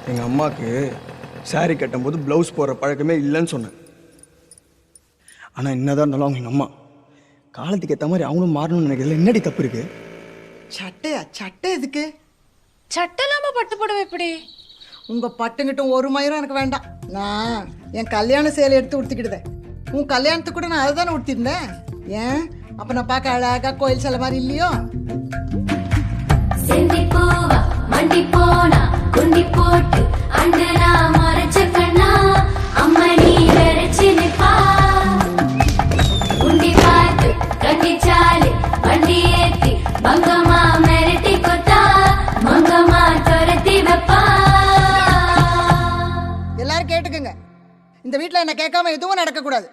எங்கள் அம்மாவுக்கு சாரி கட்டும்போது ப்ளவுஸ் போடுற பழக்கமே இல்லைன்னு சொன்னேன். ஆனால் என்னதான் இருந்தாலும் அவங்க எங்கள் அம்மா. காலத்துக்கு ஏற்ற மாதிரி அவங்களும் மாறணும்னு நினைக்கிறதுல என்னடி தப்பு இருக்கு? சட்டை எதுக்கு? சட்டை இல்லாம பட்டு புடவை எப்படி? உங்க பட்டுங்கிட்டும் ஒரு மயிரும் எனக்கு வேண்டாம். நான் என் கல்யாண சேலை எடுத்து உடுத்திக்கிடுதேன். உன் கல்யாணத்துக்கு கூட நான் அதை தானே உடுத்திருந்தேன். ஏன் அப்ப நான் பார்க்க அழகா கோயில் சேலை மாதிரி இல்லையோ? செந்தி பூவா மண்டி போனா குண்டி போட்டு அண்ணனா மறைச்ச கண்ணா அம்மணி வெறச்சி நிப்பா குண்டி பார்த்து கட்டி சாலி வண்டி ஏத்தி மங்கம்மா மிரட்டி கொத்தா மங்கம்மா துரத்தி வைப்பா. எல்லாரும் கேட்டுக்குங்க, இந்த வீட்டுல என்ன கேட்காம எதுவும் நடக்க கூடாது.